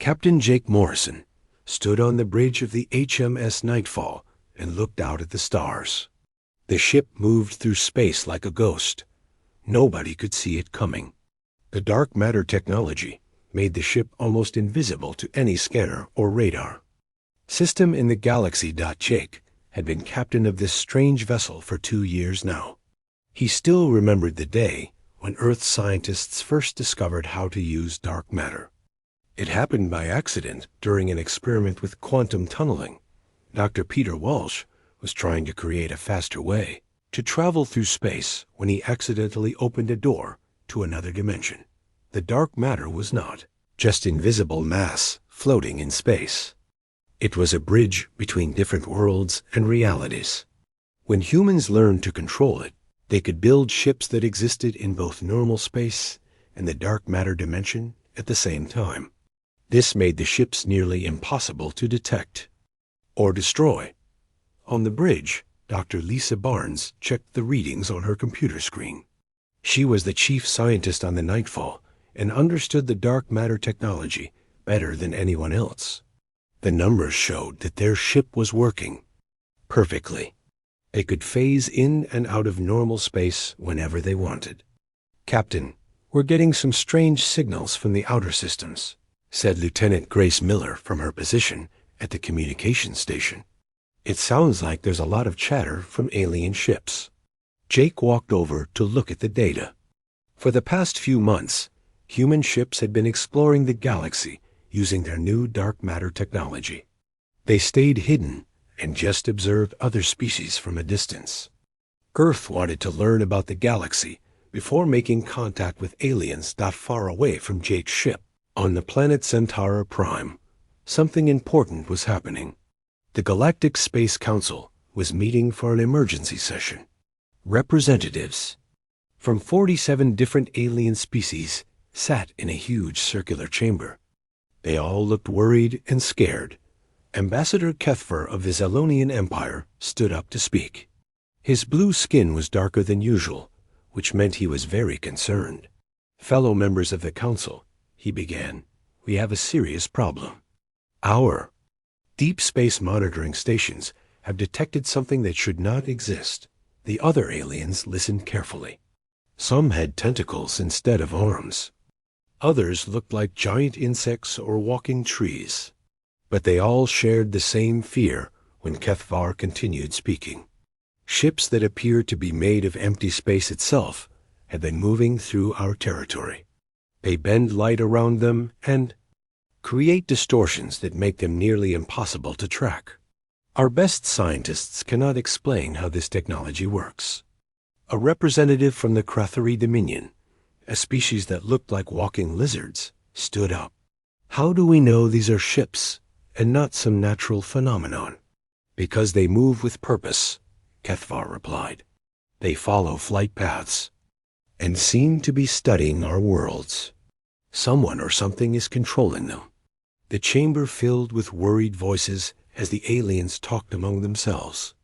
Captain Jake Morrison stood on the bridge of the HMS Nightfall and looked out at the stars. The ship moved through space like a ghost. Nobody could see it coming. The dark matter technology made the ship almost invisible to any scanner or radar. System in the Galaxy. Jake had been captain of this strange vessel for 2 years now. He still remembered the day when Earth scientists first discovered how to use dark matter. It happened by accident during an experiment with quantum tunneling. Dr. Peter Walsh was trying to create a faster way to travel through space when he accidentally opened a door to another dimension. The dark matter was not just invisible mass floating in space. It was a bridge between different worlds and realities. When humans learned to control it, they could build ships that existed in both normal space and the dark matter dimension at the same time. This made the ships nearly impossible to detect or destroy. On the bridge, Dr. Lisa Barnes checked the readings on her computer screen. She was the chief scientist on the Nightfall and understood the dark matter technology better than anyone else. The numbers showed that their ship was working perfectly. They could phase in and out of normal space whenever they wanted. "Captain, we're getting some strange signals from the outer systems," said Lieutenant Grace Miller from her position at the communications station. "It sounds like there's a lot of chatter from alien ships." Jake walked over to look at the data. For the past few months, human ships had been exploring the galaxy using their new dark matter technology. They stayed hidden and just observed other species from a distance. Earth wanted to learn about the galaxy before making contact with aliens not far away from Jake's ship. On the planet Centaur Prime, something important was happening. The Galactic Space Council was meeting for an emergency session. Representatives from 47 different alien species sat in a huge circular chamber. They all looked worried and scared. Ambassador Kethfer of the Zellonian Empire stood up to speak. His blue skin was darker than usual, which meant he was very concerned. "Fellow members of the council," he began, "we have a serious problem. Our deep space monitoring stations have detected something that should not exist." The other aliens listened carefully. Some had tentacles instead of arms. Others looked like giant insects or walking trees. But they all shared the same fear when Kethvar continued speaking. Ships that appeared to be made of empty space itself had been moving through our territory. They bend light around them and create distortions that make them nearly impossible to track. Our best scientists cannot explain how this technology works. A representative from the Krathari Dominion, a species that looked like walking lizards, stood up. "How do we know these are ships and not some natural phenomenon?" "Because they move with purpose," Kethvar replied. "They follow flight paths and seem to be studying our worlds. Someone or something is controlling them." The chamber filled with worried voices as the aliens talked among themselves.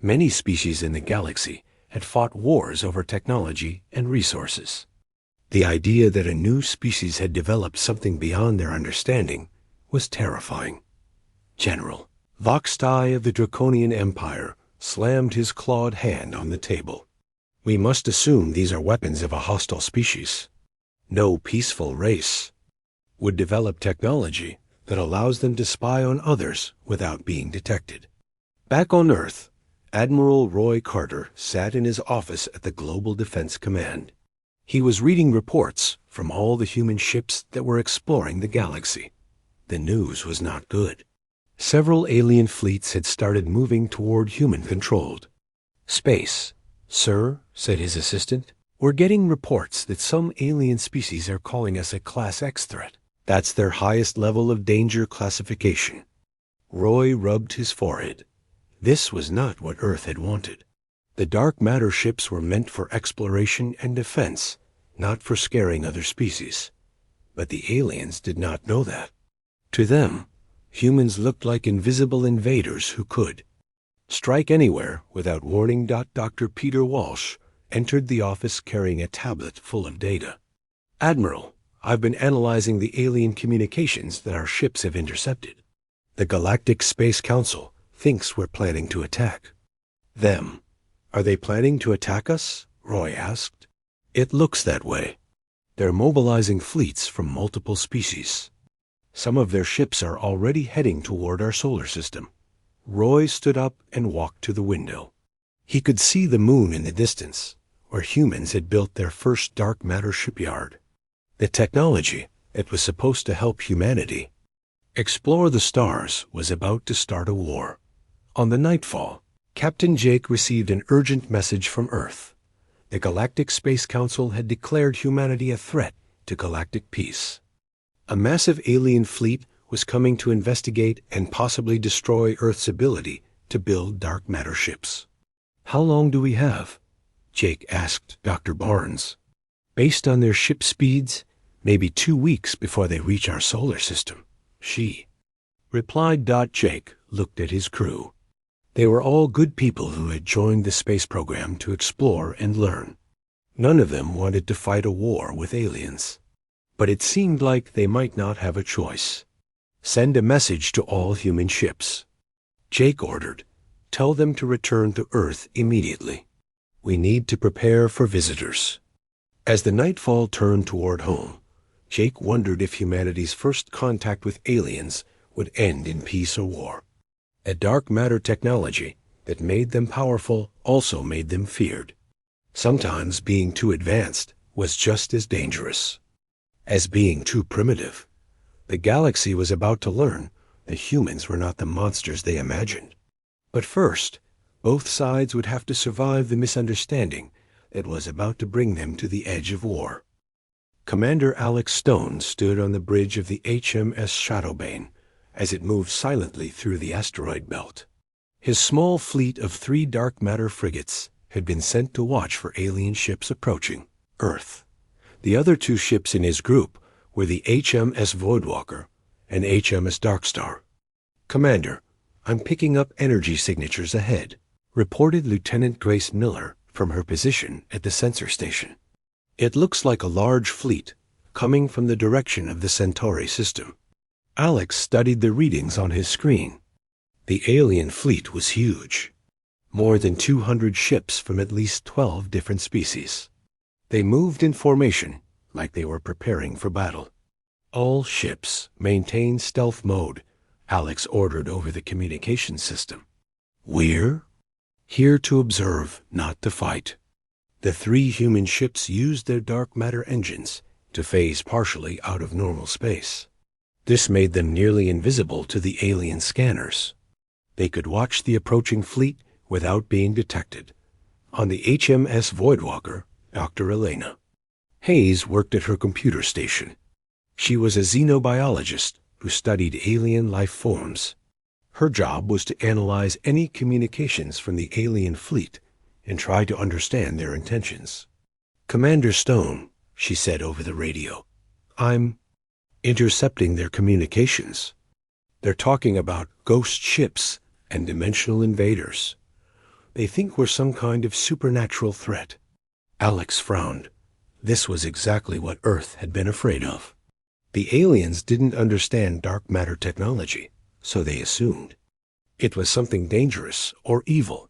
Many species in the galaxy had fought wars over technology and resources. The idea that a new species had developed something beyond their understanding was terrifying. General Voxtai of the Draconian Empire slammed his clawed hand on the table. "We must assume these are weapons of a hostile species. No peaceful race would develop technology that allows them to spy on others without being detected." Back on Earth, Admiral Roy Carter sat in his office at the Global Defense Command. He was reading reports from all the human ships that were exploring the galaxy. The news was not good. Several alien fleets had started moving toward human-controlled space. "Sir," said his assistant, "we're getting reports that some alien species are calling us a Class X threat. That's their highest level of danger classification." Roy rubbed his forehead. This was not what Earth had wanted. The dark matter ships were meant for exploration and defense, not for scaring other species. But the aliens did not know that. To them, humans looked like invisible invaders who could strike anywhere without warning. Dr. Peter Walsh entered the office carrying a tablet full of data. "Admiral, I've been analyzing the alien communications that our ships have intercepted. The Galactic Space Council thinks we're planning to attack. Them. Are they planning to attack us? Roy asked. It looks that way. They're mobilizing fleets from multiple species. Some of their ships are already heading toward our solar system. Roy stood up and walked to the window. He could see the moon in the distance, where humans had built their first dark matter shipyard. The technology that was supposed to help humanity explore the stars was about to start a war. On the nightfall, Captain Jake received an urgent message from Earth. The Galactic Space Council had declared humanity a threat to galactic peace. A massive alien fleet was coming to investigate and possibly destroy Earth's ability to build dark matter ships. How long do we have? Jake asked Dr. Barnes. Based on their ship speeds, maybe 2 weeks before they reach our solar system, she replied. Jake looked at his crew. They were all good people who had joined the space program to explore and learn. None of them wanted to fight a war with aliens. But it seemed like they might not have a choice. Send a message to all human ships. Jake ordered. Tell them to return to Earth immediately. We need to prepare for visitors. As the nightfall turned toward home, Jake wondered if humanity's first contact with aliens would end in peace or war. A dark matter technology that made them powerful also made them feared. Sometimes being too advanced was just as dangerous as being too primitive. The galaxy was about to learn that humans were not the monsters they imagined. But first, both sides would have to survive the misunderstanding that was about to bring them to the edge of war. Commander Alex Stone stood on the bridge of the HMS Shadowbane as it moved silently through the asteroid belt. His small fleet of 3 dark matter frigates had been sent to watch for alien ships approaching Earth. The other 2 ships in his group were the HMS Voidwalker and HMS Darkstar. Commander, I'm picking up energy signatures ahead, reported Lieutenant Grace Miller from her position at the sensor station. It looks like a large fleet coming from the direction of the Centauri system. Alex studied the readings on his screen. The alien fleet was huge. More than 200 ships from at least 12 different species. They moved in formation like they were preparing for battle. All ships maintain stealth mode, Alex ordered over the communication system. We're here to observe, not to fight. The 3 human ships used their dark matter engines to phase partially out of normal space. This made them nearly invisible to the alien scanners. They could watch the approaching fleet without being detected. On the HMS Voidwalker, Dr. Elena Hayes worked at her computer station. She was a xenobiologist who studied alien life forms. Her job was to analyze any communications from the alien fleet and try to understand their intentions. Commander Stone, she said over the radio, I'm intercepting their communications. They're talking about ghost ships and dimensional invaders. They think we're some kind of supernatural threat. Alex frowned. This was exactly what Earth had been afraid of. The aliens didn't understand dark matter technology, so they assumed it was something dangerous or evil.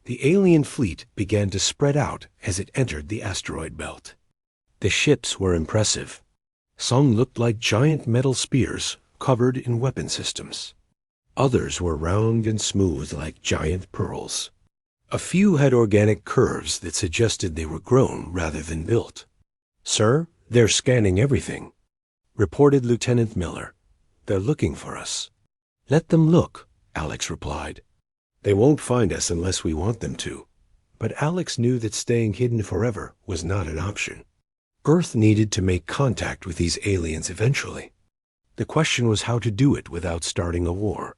The alien fleet began to spread out as it entered the asteroid belt. The ships were impressive. Some looked like giant metal spears covered in weapon systems. Others were round and smooth like giant pearls. A few had organic curves that suggested they were grown rather than built. Sir, they're scanning everything, reported Lieutenant Miller. They're looking for us. Let them look, Alex replied. They won't find us unless we want them to. But Alex knew that staying hidden forever was not an option. Earth needed to make contact with these aliens eventually. The question was how to do it without starting a war.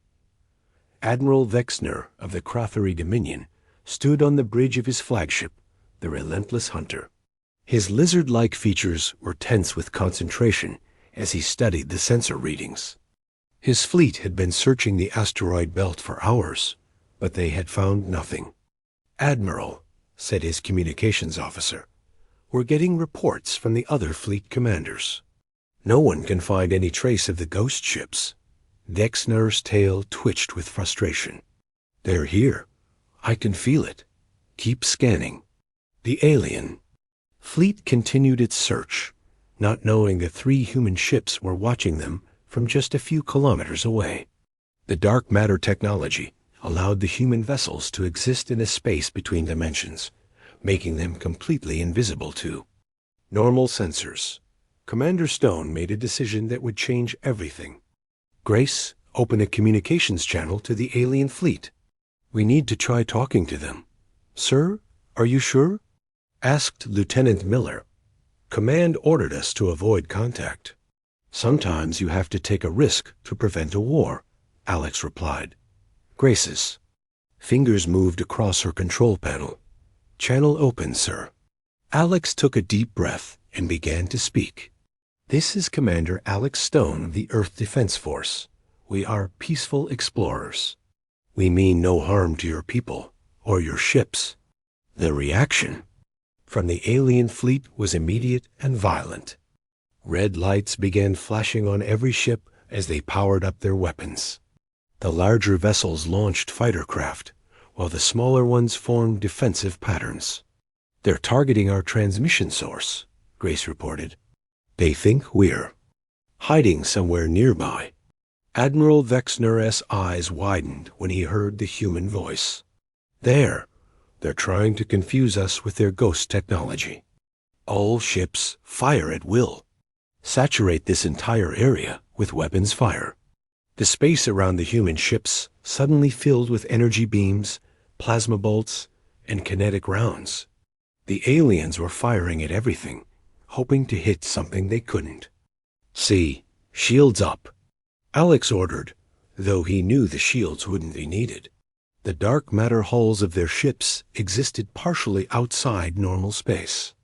Admiral Vexner of the Kratheri Dominion stood on the bridge of his flagship, the Relentless Hunter. His lizard-like features were tense with concentration as he studied the sensor readings. His fleet had been searching the asteroid belt for hours, but they had found nothing. Admiral, said his communications officer, we're getting reports from the other fleet commanders. No one can find any trace of the ghost ships. Dexner's tail twitched with frustration. They're here. I can feel it. Keep scanning. The alien fleet continued its search, not knowing that 3 human ships were watching them from just a few kilometers away. The dark matter technology allowed the human vessels to exist in a space between dimensions, making them completely invisible to normal sensors. Commander Stone made a decision that would change everything. Grace, open a communications channel to the alien fleet. We need to try talking to them. Sir, are you sure? Asked Lieutenant Miller. Command ordered us to avoid contact. Sometimes you have to take a risk to prevent a war, Alex replied. Grace's fingers moved across her control panel. Channel open, sir. Alex took a deep breath and began to speak. This is Commander Alex Stone of the Earth Defense Force. We are peaceful explorers. We mean no harm to your people or your ships. The reaction from the alien fleet was immediate and violent. Red lights began flashing on every ship as they powered up their weapons. The larger vessels launched fighter craft, while the smaller ones formed defensive patterns. They're targeting our transmission source, Grace reported. They think we're hiding somewhere nearby. Admiral Vexner's eyes widened when he heard the human voice. They're trying to confuse us with their ghost technology. All ships fire at will. Saturate this entire area with weapons fire. The space around the human ships suddenly filled with energy beams, plasma bolts, and kinetic rounds. The aliens were firing at everything, hoping to hit something they couldn't. See, shields up, Alex ordered, though he knew the shields wouldn't be needed. The dark matter hulls of their ships existed partially outside normal space.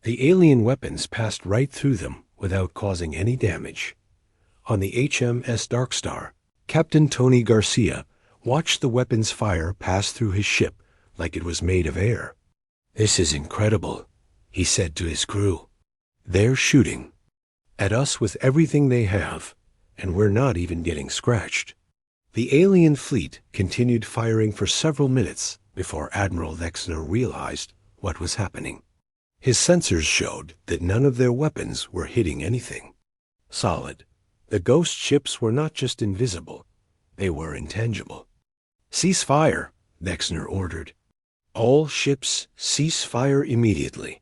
The alien weapons passed right through them without causing any damage. On the HMS Darkstar, Captain Tony Garcia watched the weapons fire pass through his ship like it was made of air. This is incredible, he said to his crew. They're shooting at us with everything they have, and we're not even getting scratched. The alien fleet continued firing for several minutes before Admiral Vexner realized what was happening. His sensors showed that none of their weapons were hitting anything. Solid. The ghost ships were not just invisible, they were intangible. Cease fire, Vexner ordered. All ships cease fire immediately.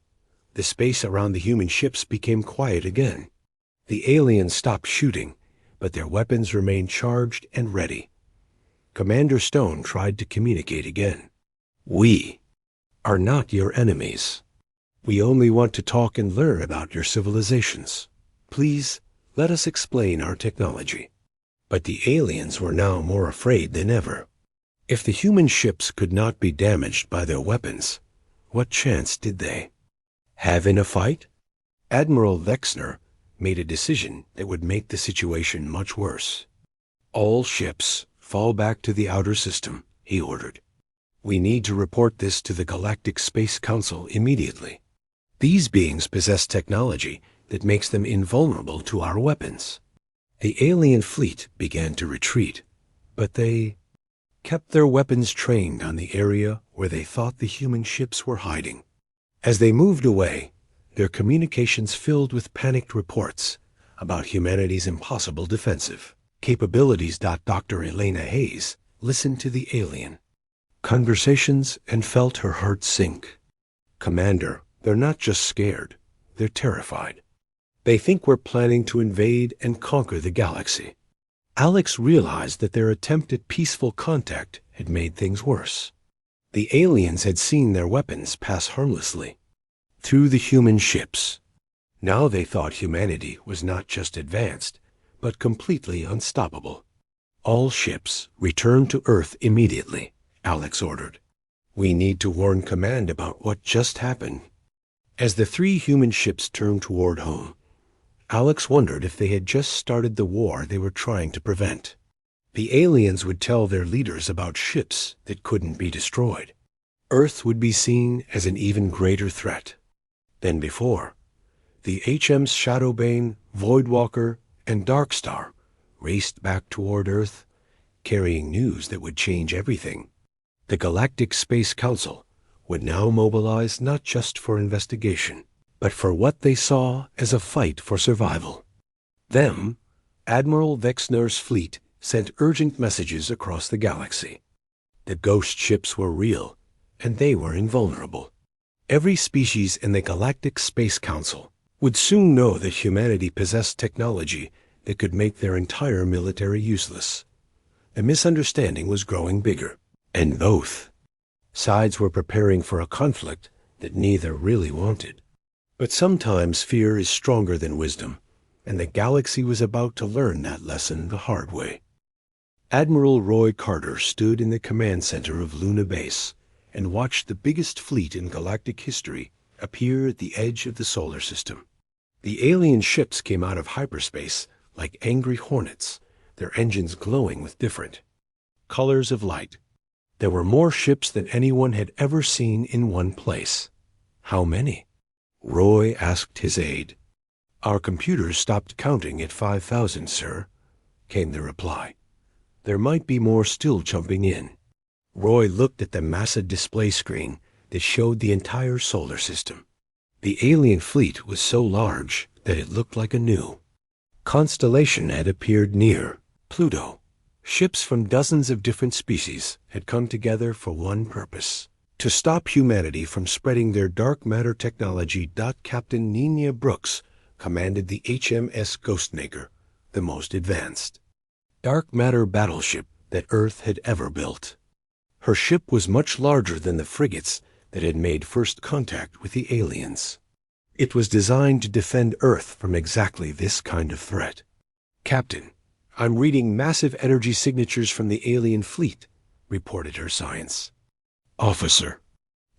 The space around the human ships became quiet again. The aliens stopped shooting, but their weapons remained charged and ready. Commander Stone tried to communicate again. We are not your enemies. We only want to talk and learn about your civilizations. Please, let us explain our technology. But the aliens were now more afraid than ever. If the human ships could not be damaged by their weapons, what chance did they have in a fight? Admiral Vexner made a decision that would make the situation much worse. All ships fall back to the outer system, he ordered. We need to report this to the Galactic Space Council immediately. These beings possess technology that makes them invulnerable to our weapons. The alien fleet began to retreat, but they kept their weapons trained on the area where they thought the human ships were hiding. As they moved away, their communications filled with panicked reports about humanity's impossible defensive capabilities. Dr. Elena Hayes listened to the alien conversations and felt her heart sink. Commander, they're not just scared, they're terrified. They think we're planning to invade and conquer the galaxy. Alex realized that their attempt at peaceful contact had made things worse. The aliens had seen their weapons pass harmlessly through the human ships. Now they thought humanity was not just advanced, but completely unstoppable. All ships return to Earth immediately, Alex ordered. We need to warn Command about what just happened. As the 3 human ships turned toward home, Alex wondered if they had just started the war they were trying to prevent. The aliens would tell their leaders about ships that couldn't be destroyed. Earth would be seen as an even greater threat than before. The HM's Shadowbane, Voidwalker, and Darkstar raced back toward Earth, carrying news that would change everything. The Galactic Space Council would now mobilize not just for investigation, but for what they saw as a fight for survival. Them, Admiral Vexner's fleet sent urgent messages across the galaxy. The ghost ships were real, and they were invulnerable. Every species in the Galactic Space Council would soon know that humanity possessed technology that could make their entire military useless. The misunderstanding was growing bigger, and both sides were preparing for a conflict that neither really wanted. But sometimes fear is stronger than wisdom, and the galaxy was about to learn that lesson the hard way. Admiral Roy Carter stood in the command center of Luna Base and watched the biggest fleet in galactic history appear at the edge of the solar system. The alien ships came out of hyperspace like angry hornets, their engines glowing with different colors of light. There were more ships than anyone had ever seen in one place. How many? Roy asked his aide. Our computers stopped counting at 5,000, sir, came the reply. There might be more still jumping in. Roy looked at the massive display screen that showed the entire solar system. The alien fleet was so large that it looked like a new constellation had appeared near Pluto. Ships from dozens of different species had come together for one purpose: to stop humanity from spreading their dark matter technology. Captain Nina Brooks commanded the HMS Ghostmaker, the most advanced dark matter battleship that Earth had ever built. Her ship was much larger than the frigates that had made first contact with the aliens. It was designed to defend Earth from exactly this kind of threat. Captain, I'm reading massive energy signatures from the alien fleet, reported her science. Officer,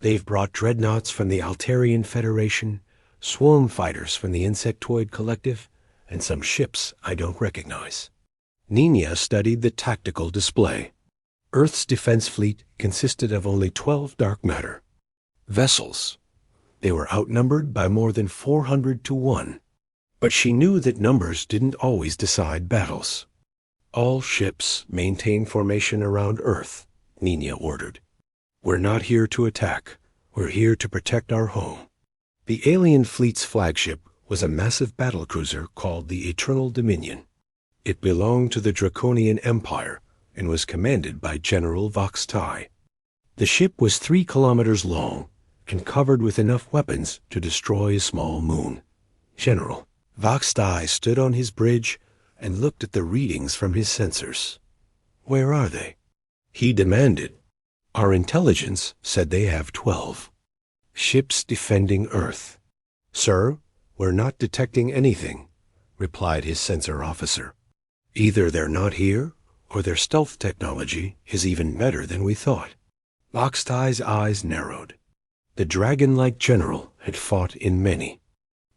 they've brought dreadnoughts from the Altarian Federation, swarm fighters from the Insectoid Collective, and some ships I don't recognize. Nina studied the tactical display. Earth's defense fleet consisted of only 12 dark matter vessels. They were outnumbered by more than 400 to 1. But she knew that numbers didn't always decide battles. All ships maintain formation around Earth, Nina ordered. We're not here to attack. We're here to protect our home. The alien fleet's flagship was a massive battlecruiser called the Eternal Dominion. It belonged to the Draconian Empire and was commanded by General Vox Tai. The ship was 3 kilometers long and covered with enough weapons to destroy a small moon. General Vox Tai stood on his bridge and looked at the readings from his sensors. Where are they? He demanded. Our intelligence said they have 12 ships defending Earth. Sir, we're not detecting anything, replied his sensor officer. Either they're not here, or their stealth technology is even better than we thought. Vox Tai's eyes narrowed. The dragon-like general had fought in many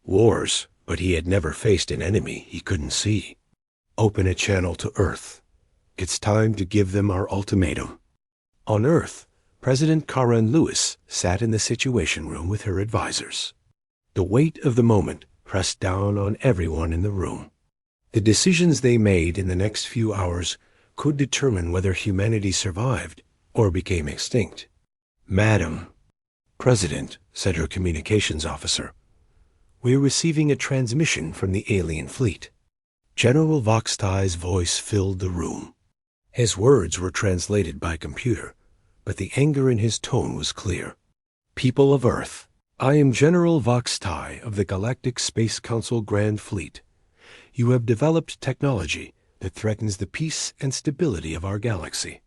wars, but he had never faced an enemy he couldn't see. Open a channel to Earth. It's time to give them our ultimatum. On Earth, President Karen Lewis sat in the Situation Room with her advisors. The weight of the moment pressed down on everyone in the room. The decisions they made in the next few hours could determine whether humanity survived or became extinct. Madam President, said her communications officer, we're receiving a transmission from the alien fleet. General Vox Tai's voice filled the room. His words were translated by computer, but the anger in his tone was clear. People of Earth, I am General Vox Tai of the Galactic Space Council Grand Fleet. You have developed technology that threatens the peace and stability of our galaxy.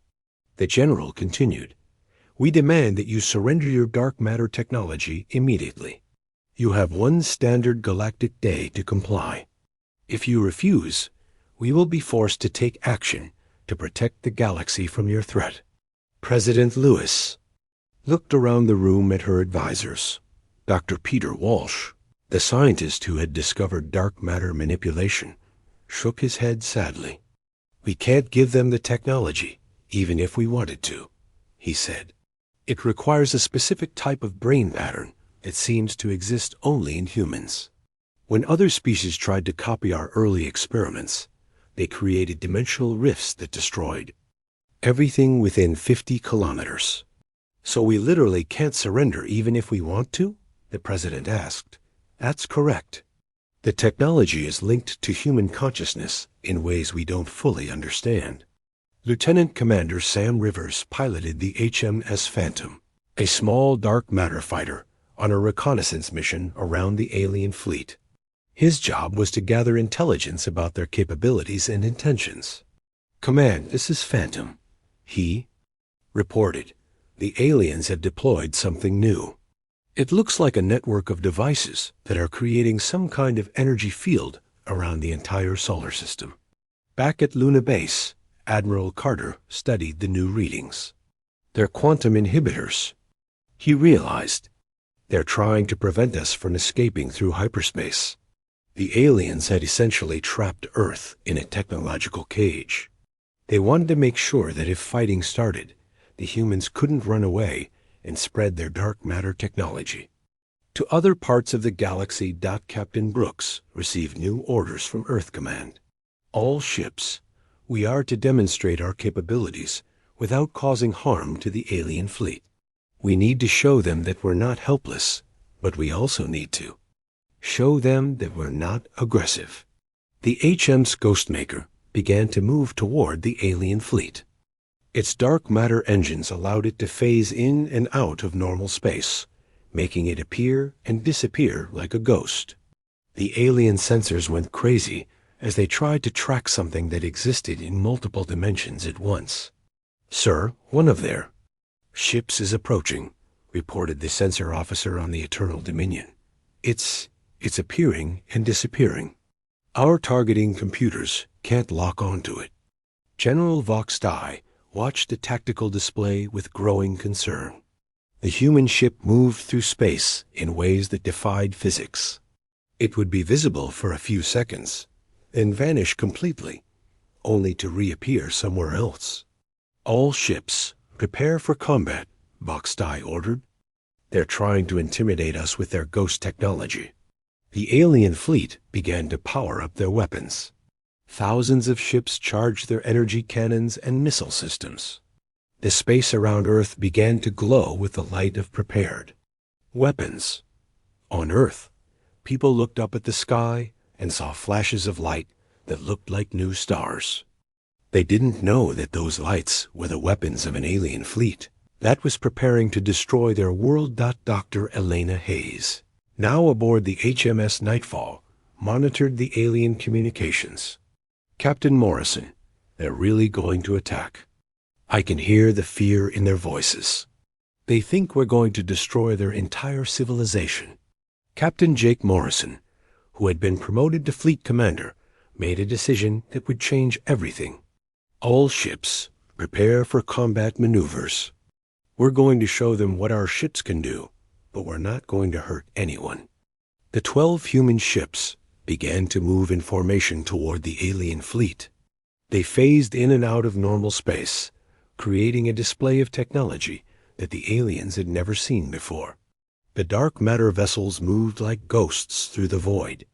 The general continued, we demand that you surrender your dark matter technology immediately. You have one standard galactic day to comply. If you refuse, we will be forced to take action to protect the galaxy from your threat. President Lewis looked around the room at her advisors. Dr. Peter Walsh, the scientist who had discovered dark matter manipulation, shook his head sadly. We can't give them the technology, even if we wanted to, he said. It requires a specific type of brain pattern that seems to exist only in humans. When other species tried to copy our early experiments, they created dimensional rifts that destroyed everything within 50 kilometers. So we literally can't surrender even if we want to? The president asked. That's correct. The technology is linked to human consciousness in ways we don't fully understand. Lieutenant Commander Sam Rivers piloted the HMS Phantom, a small dark matter fighter, on a reconnaissance mission around the alien fleet. His job was to gather intelligence about their capabilities and intentions. "Command, this is Phantom," he reported. "The aliens have deployed something new. It looks like a network of devices that are creating some kind of energy field around the entire solar system." Back at Luna Base, Admiral Carter studied the new readings. "They're quantum inhibitors," he realized. "They're trying to prevent us from escaping through hyperspace." The aliens had essentially trapped Earth in a technological cage. They wanted to make sure that if fighting started, the humans couldn't run away and spread their dark matter technology to other parts of the galaxy. Captain Brooks received new orders from Earth Command. "All ships, we are to demonstrate our capabilities without causing harm to the alien fleet. We need to show them that we're not helpless, but we also need to show them that we're not aggressive." The HM's Ghostmaker began to move toward the alien fleet. Its dark matter engines allowed it to phase in and out of normal space, making it appear and disappear like a ghost. The alien sensors went crazy as they tried to track something that existed in multiple dimensions at once. "Sir, one of their ships is approaching," reported the sensor officer on the Eternal Dominion. It's appearing and disappearing. Our targeting computers can't lock onto it." General Vox Dye watched the tactical display with growing concern. The human ship moved through space in ways that defied physics. It would be visible for a few seconds, then vanish completely, only to reappear somewhere else. "All ships, prepare for combat," Vox Dye ordered. "They're trying to intimidate us with their ghost technology." The alien fleet began to power up their weapons. Thousands of ships charged their energy cannons and missile systems. The space around Earth began to glow with the light of prepared weapons. On Earth, people looked up at the sky and saw flashes of light that looked like new stars. They didn't know that those lights were the weapons of an alien fleet that was preparing to destroy their world. Dr. Elena Hayes, now aboard the HMS Nightfall, monitored the alien communications. "Captain Morrison, they're really going to attack. I can hear the fear in their voices. They think we're going to destroy their entire civilization." Captain Jake Morrison, who had been promoted to fleet commander, made a decision that would change everything. "All ships, prepare for combat maneuvers. We're going to show them what our ships can do, but we're not going to hurt anyone." The 12 human ships began to move in formation toward the alien fleet. They phased in and out of normal space, creating a display of technology that the aliens had never seen before. The dark matter vessels moved like ghosts through the void,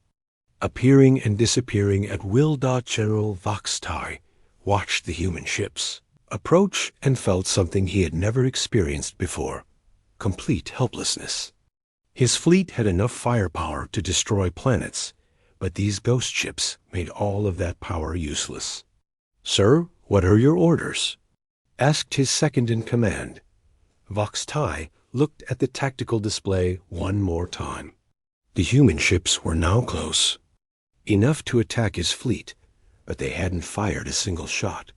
appearing and disappearing at will. General Vox Dye watched the human ships approach and felt something he had never experienced before: complete helplessness. His fleet had enough firepower to destroy planets, but these ghost ships made all of that power useless. "Sir, what are your orders?" asked his second-in-command. Vox Dye looked at the tactical display one more time. The human ships were now close, enough to attack his fleet, but they hadn't fired a single shot.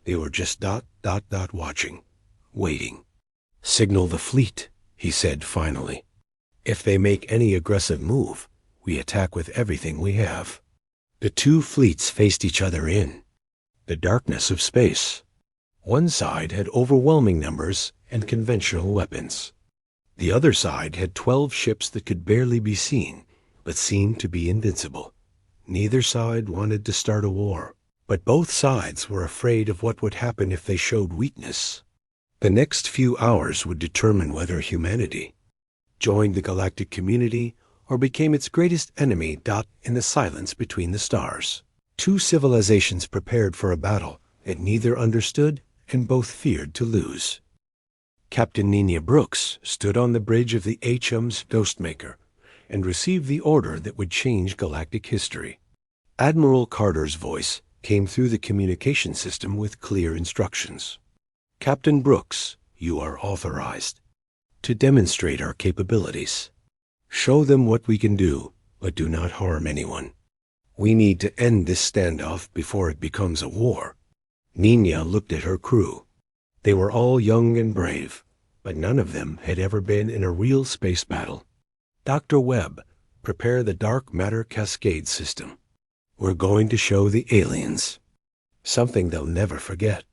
They were just watching, waiting. "Signal the fleet," he said finally. "If they make any aggressive move, we attack with everything we have." The two fleets faced each other in the darkness of space. One side had overwhelming numbers and conventional weapons. The other side had 12 ships that could barely be seen, but seemed to be invincible. Neither side wanted to start a war, but both sides were afraid of what would happen if they showed weakness. The next few hours would determine whether humanity joined the galactic community or became its greatest enemy. In the silence between the stars, two civilizations prepared for a battle that neither understood and both feared to lose. Captain Nina Brooks stood on the bridge of the HM's Ghostmaker and received the order that would change galactic history. Admiral Carter's voice came through the communication system with clear instructions. Captain Brooks, you are authorized to demonstrate our capabilities. Show them what we can do, but do not harm anyone. We need to end this standoff before it becomes a war. Nina looked at her crew. They were all young and brave, but none of them had ever been in a real space battle. Dr. Webb, prepare the dark matter cascade system. We're going to show the aliens something they'll never forget.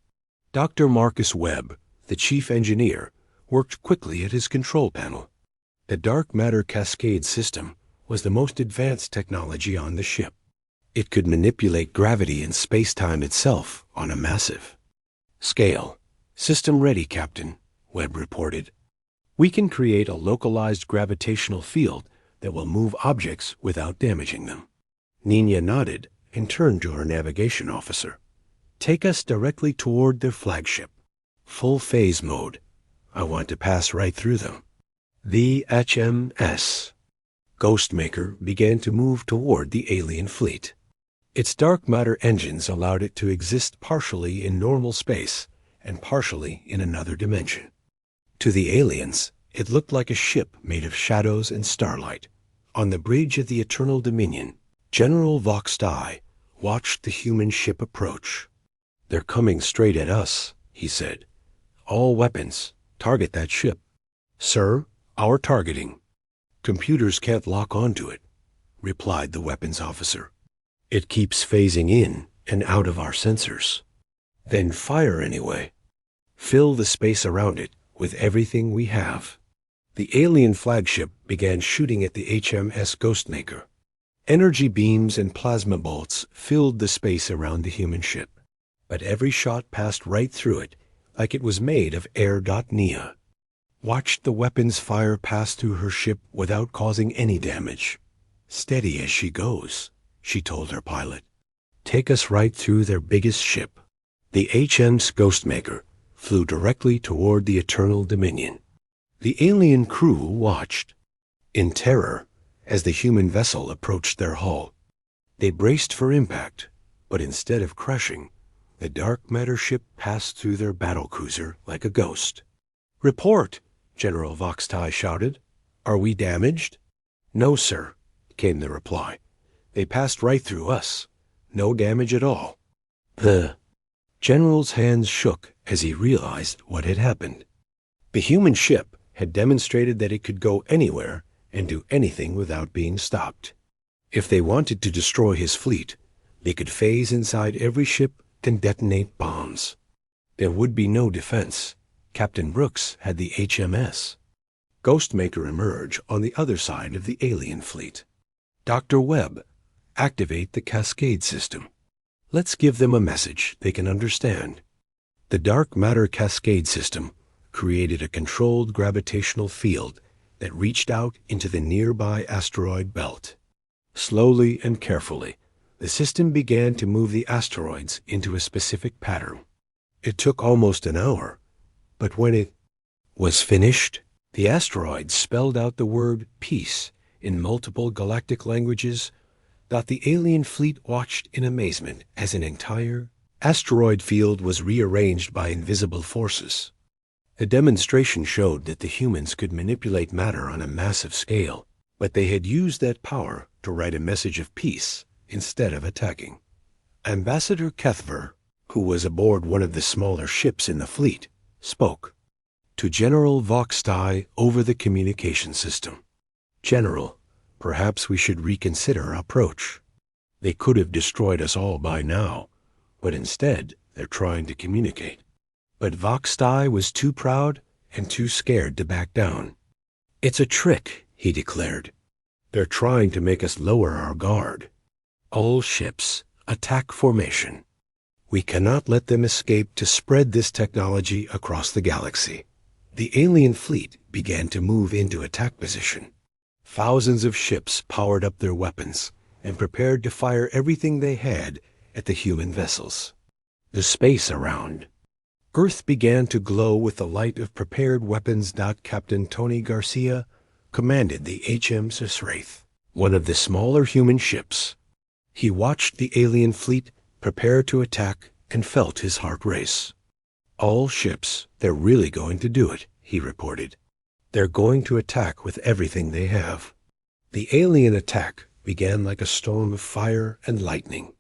Dr. Marcus Webb, the chief engineer, worked quickly at his control panel. The dark matter cascade system was the most advanced technology on the ship. It could manipulate gravity and space-time itself on a massive scale. System ready, Captain, Webb reported. We can create a localized gravitational field that will move objects without damaging them. Nina nodded and turned to her navigation officer. Take us directly toward their flagship. Full phase mode. I want to pass right through them. The HMS Ghostmaker began to move toward the alien fleet. Its dark matter engines allowed it to exist partially in normal space and partially in another dimension. To the aliens, it looked like a ship made of shadows and starlight. On the bridge of the Eternal Dominion, General Voxtai watched the human ship approach. They're coming straight at us, he said. All weapons, target that ship. Sir, our targeting. Computers can't lock onto it, replied the weapons officer. It keeps phasing in and out of our sensors. Then fire anyway. Fill the space around it with everything we have. The alien flagship began shooting at the HMS Ghostmaker. Energy beams and plasma bolts filled the space around the human ship, but every shot passed right through it like it was made of air. Nia watched the weapons fire pass through her ship without causing any damage. Steady as she goes, she told her pilot. Take us right through their biggest ship. The HM's Ghostmaker flew directly toward the Eternal Dominion. The alien crew watched in terror as the human vessel approached their hull. They braced for impact, but instead of crashing, the dark matter ship passed through their battlecruiser like a ghost. Report, General Voxtai shouted. Are we damaged? No, sir, came the reply. They passed right through us. No damage at all. The General's hands shook as he realized what had happened. The human ship had demonstrated that it could go anywhere and do anything without being stopped. If they wanted to destroy his fleet, they could phase inside every ship and detonate bombs. There would be no defense. Captain Brooks had the HMS Ghostmaker emerge on the other side of the alien fleet. Dr. Webb, activate the cascade system. Let's give them a message they can understand. The dark matter cascade system created a controlled gravitational field that reached out into the nearby asteroid belt. Slowly and carefully, the system began to move the asteroids into a specific pattern. It took almost an hour, but when it was finished, the asteroids spelled out the word peace in multiple galactic languages. The alien fleet watched in amazement as an entire asteroid field was rearranged by invisible forces. The demonstration showed that the humans could manipulate matter on a massive scale, but they had used that power to write a message of peace instead of attacking. Ambassador Kethver, who was aboard one of the smaller ships in the fleet, spoke to General Voxtai over the communication system. General, perhaps we should reconsider our approach. They could have destroyed us all by now, but instead they're trying to communicate. But Voxtai was too proud and too scared to back down. It's a trick, he declared. They're trying to make us lower our guard. All ships, attack formation. We cannot let them escape to spread this technology across the galaxy. The alien fleet began to move into attack position. Thousands of ships powered up their weapons and prepared to fire everything they had at the human vessels. The space around Earth began to glow with the light of prepared weapons. Captain Tony Garcia commanded the HMS Wraith, one of the smaller human ships. He watched the alien fleet prepare to attack and felt his heart race. All ships, they're really going to do it, he reported. They're going to attack with everything they have. The alien attack began like a storm of fire and lightning.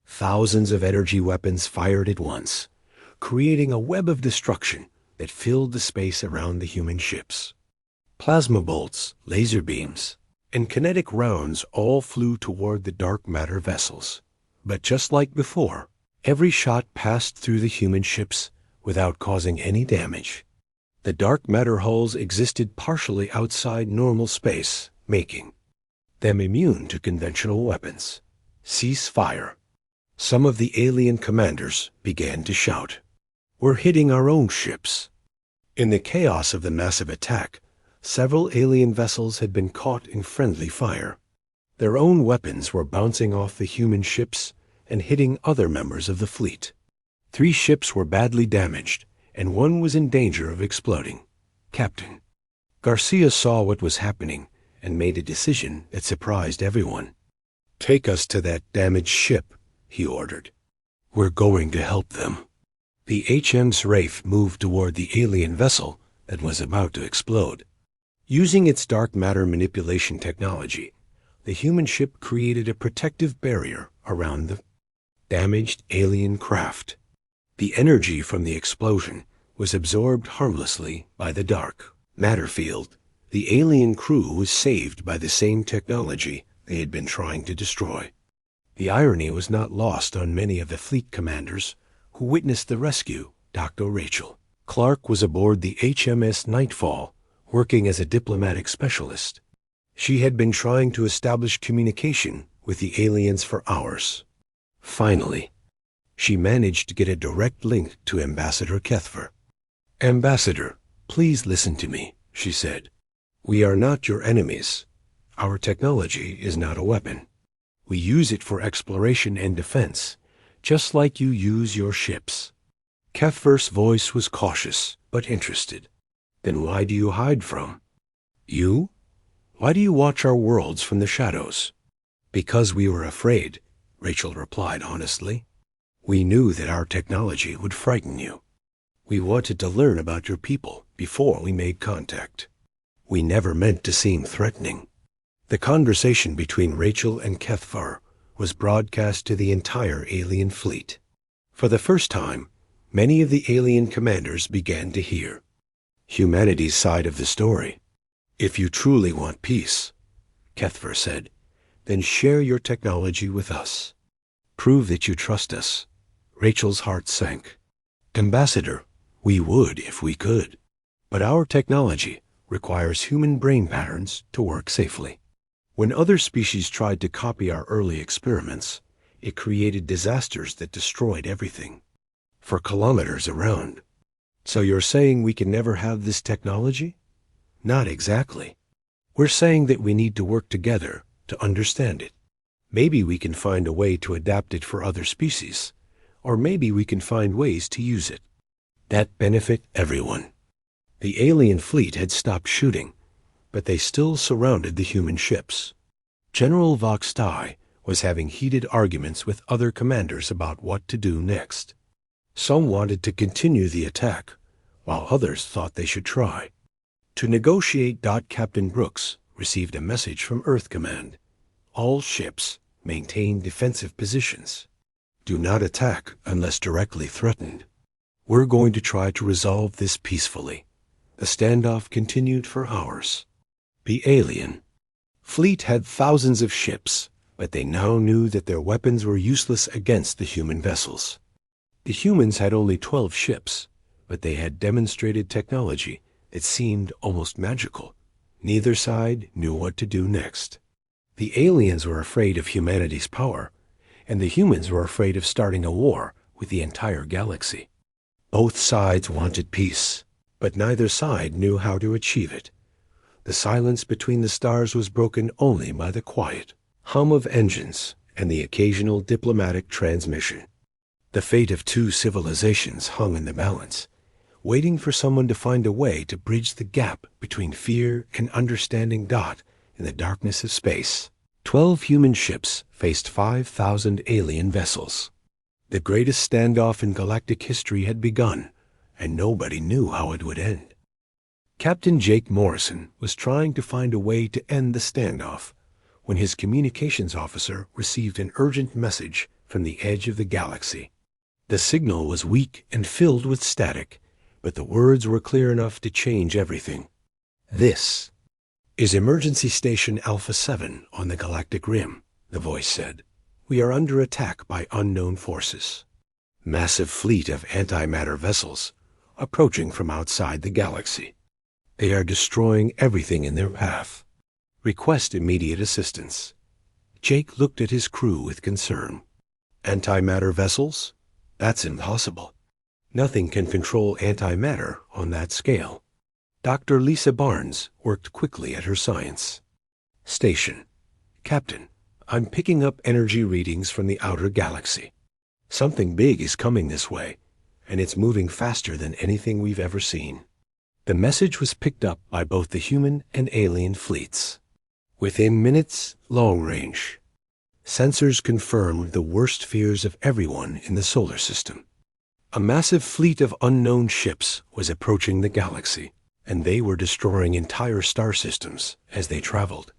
Thousands of energy weapons fired at once, creating a web of destruction that filled the space around the human ships. Plasma bolts, laser beams, and kinetic rounds all flew toward the dark matter vessels. But just like before, every shot passed through the human ships without causing any damage. The dark matter hulls existed partially outside normal space, making them immune to conventional weapons. Cease fire. Some of the alien commanders began to shout, "We're hitting our own ships." In the chaos of the massive attack, several alien vessels had been caught in friendly fire. Their own weapons were bouncing off the human ships and hitting other members of the fleet. 3 ships were badly damaged, and one was in danger of exploding. Captain Garcia saw what was happening and made a decision that surprised everyone. "Take us to that damaged ship," he ordered. "We're going to help them." The HMS Wraith moved toward the alien vessel that was about to explode. Using its dark matter manipulation technology, the human ship created a protective barrier around the damaged alien craft. The energy from the explosion was absorbed harmlessly by the dark matter field. The alien crew was saved by the same technology they had been trying to destroy. The irony was not lost on many of the fleet commanders who witnessed the rescue. Dr. Rachel Clark was aboard the HMS Nightfall, working as a diplomatic specialist. She had been trying to establish communication with the aliens for hours. Finally, she managed to get a direct link to Ambassador Kethver. "Ambassador, please listen to me," she said. "We are not your enemies. Our technology is not a weapon. We use it for exploration and defense, just like you use your ships." Kethver's voice was cautious but interested. "Then why do you hide from you? Why do you watch our worlds from the shadows?" "Because we were afraid," Rachel replied honestly. "We knew that our technology would frighten you. We wanted to learn about your people before we made contact. We never meant to seem threatening." The conversation between Rachel and Kethver was broadcast to the entire alien fleet. For the first time, many of the alien commanders began to hear humanity's side of the story. "If you truly want peace," Kethver said, "then share your technology with us. Prove that you trust us." Rachel's heart sank. "Ambassador, we would if we could. But our technology requires human brain patterns to work safely. When other species tried to copy our early experiments, it created disasters that destroyed everything for kilometers around." "So you're saying we can never have this technology?" "Not exactly. We're saying that we need to work together to understand it. Maybe we can find a way to adapt it for other species, or maybe we can find ways to use it that benefit everyone." The alien fleet had stopped shooting, but they still surrounded the human ships. General Voxtai was having heated arguments with other commanders about what to do next. Some wanted to continue the attack, while others thought they should try to negotiate. Captain Brooks received a message from Earth Command. "All ships maintain defensive positions. Do not attack unless directly threatened. We're going to try to resolve this peacefully." The standoff continued for hours. The alien fleet had thousands of ships, but they now knew that their weapons were useless against the human vessels. The humans had only 12 ships, but they had demonstrated technology that seemed almost magical. Neither side knew what to do next. The aliens were afraid of humanity's power, and the humans were afraid of starting a war with the entire galaxy. Both sides wanted peace, but neither side knew how to achieve it. The silence between the stars was broken only by the quiet hum of engines and the occasional diplomatic transmission. The fate of two civilizations hung in the balance, waiting for someone to find a way to bridge the gap between fear and understanding. In the darkness of space, 12 human ships faced 5,000 alien vessels. The greatest standoff in galactic history had begun, and nobody knew how it would end. Captain Jake Morrison was trying to find a way to end the standoff when his communications officer received an urgent message from the edge of the galaxy. The signal was weak and filled with static, but the words were clear enough to change everything. "This is Emergency Station Alpha 7 on the Galactic Rim," the voice said. "We are under attack by unknown forces. Massive fleet of antimatter vessels approaching from outside the galaxy. They are destroying everything in their path. Request immediate assistance." Jake looked at his crew with concern. "Antimatter vessels? That's impossible. Nothing can control antimatter on that scale." Dr. Lisa Barnes worked quickly at her science. "Station. Captain, I'm picking up energy readings from the outer galaxy. Something big is coming this way, and it's moving faster than anything we've ever seen." The message was picked up by both the human and alien fleets. Within minutes, long range. Sensors confirmed the worst fears of everyone in the solar system. A massive fleet of unknown ships was approaching the galaxy, and they were destroying entire star systems as they traveled.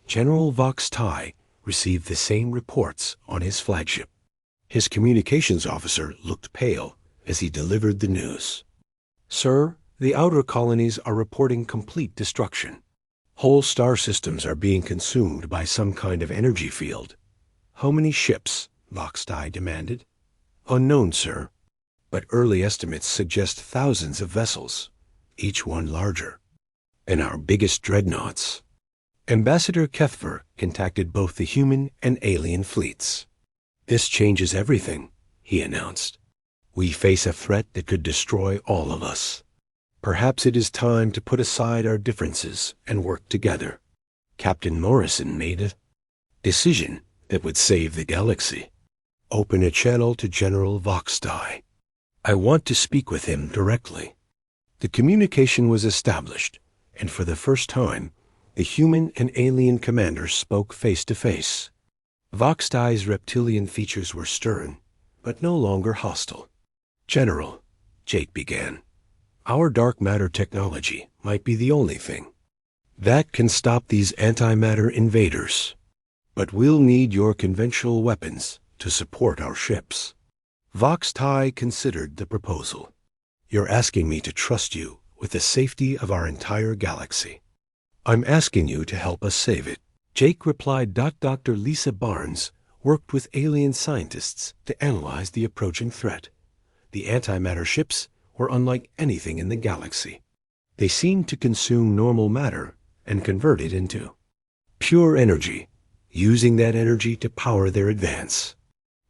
General Vox Tai received the same reports on his flagship. His communications officer looked pale as he delivered the news. "Sir, the outer colonies are reporting complete destruction. Whole star systems are being consumed by some kind of energy field." "How many ships?" Vox Tai demanded. "Unknown, sir, but early estimates suggest thousands of vessels, each one larger. And our biggest dreadnoughts." Ambassador Kethver contacted both the human and alien fleets. "This changes everything," he announced. "We face a threat that could destroy all of us. Perhaps it is time to put aside our differences and work together." Captain Morrison made a decision that would save the galaxy. "Open a channel to General Vox Tai. I want to speak with him directly." The communication was established, and for the first time, the human and alien commanders spoke face to face. Vox Tai's reptilian features were stern, but no longer hostile. "General," Jake began, "our dark matter technology might be the only thing that can stop these antimatter invaders. But we'll need your conventional weapons to support our ships." Vox Tai considered the proposal. "You're asking me to trust you with the safety of our entire galaxy. I'm asking you to help us save it." Jake replied. Dr. Lisa Barnes worked with alien scientists to analyze the approaching threat. The antimatter ships were unlike anything in the galaxy. They seemed to consume normal matter and convert it into pure energy, using that energy to power their advance.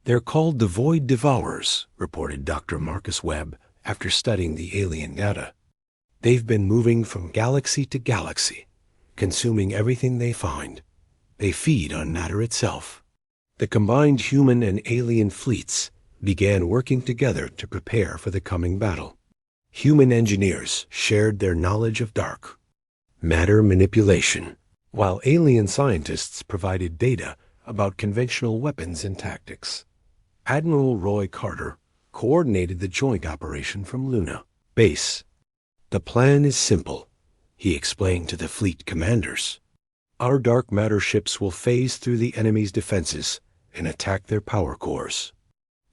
"They're called the Void Devourers," reported Dr. Marcus Webb after studying the alien data. "They've been moving from galaxy to galaxy, consuming everything they find. They feed on matter itself." The combined human and alien fleets began working together to prepare for the coming battle. Human engineers shared their knowledge of dark matter manipulation, while alien scientists provided data about conventional weapons and tactics. Admiral Roy Carter coordinated the joint operation from Luna base. "The plan is simple," he explained to the fleet commanders. "Our dark matter ships will phase through the enemy's defenses and attack their power cores.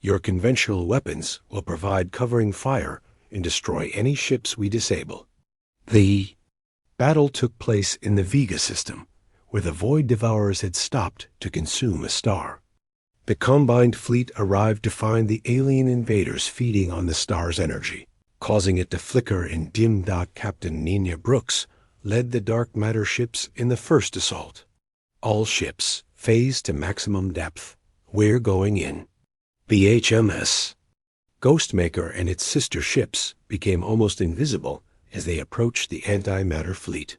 Your conventional weapons will provide covering fire and destroy any ships we disable." The battle took place in the Vega system, where the Void Devourers had stopped to consume a star. The combined fleet arrived to find the alien invaders feeding on the star's energy, causing it to flicker and dim. Captain Nina Brooks led the dark matter ships in the first assault. "All ships phased to maximum depth. We're going in." The HMS Ghostmaker and its sister ships became almost invisible as they approached the antimatter fleet.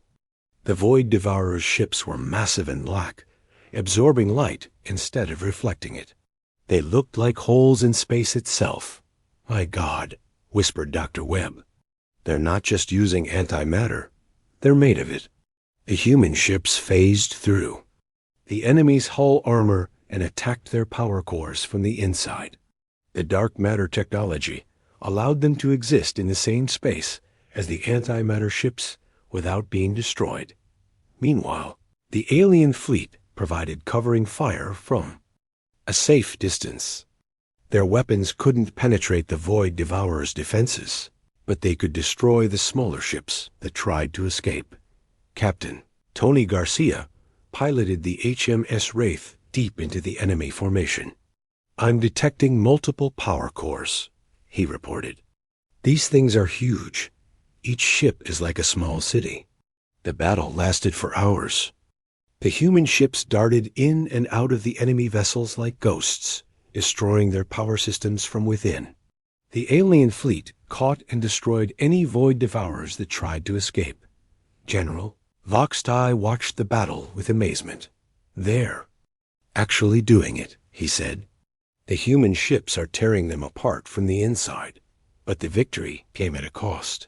The Void Devourer's ships were massive and black, absorbing light instead of reflecting it. They looked like holes in space itself. "My God," whispered Dr. Webb. "They're not just using antimatter. They're made of it." The human ships phased through the enemy's hull armor and attacked their power cores from the inside. The dark matter technology allowed them to exist in the same space as the antimatter ships without being destroyed. Meanwhile, the alien fleet provided covering fire from a safe distance. Their weapons couldn't penetrate the Void Devourer's defenses, but they could destroy the smaller ships that tried to escape. Captain Tony Garcia piloted the HMS Wraith deep into the enemy formation. "I'm detecting multiple power cores," he reported. "These things are huge. Each ship is like a small city." The battle lasted for hours. The human ships darted in and out of the enemy vessels like ghosts, destroying their power systems from within. The alien fleet caught and destroyed any Void Devourers that tried to escape. General Voxtai watched the battle with amazement. "They're actually doing it," he said. "The human ships are tearing them apart from the inside, but the victory came at a cost."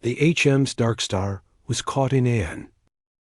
The HM's Dark Star was caught in Anne,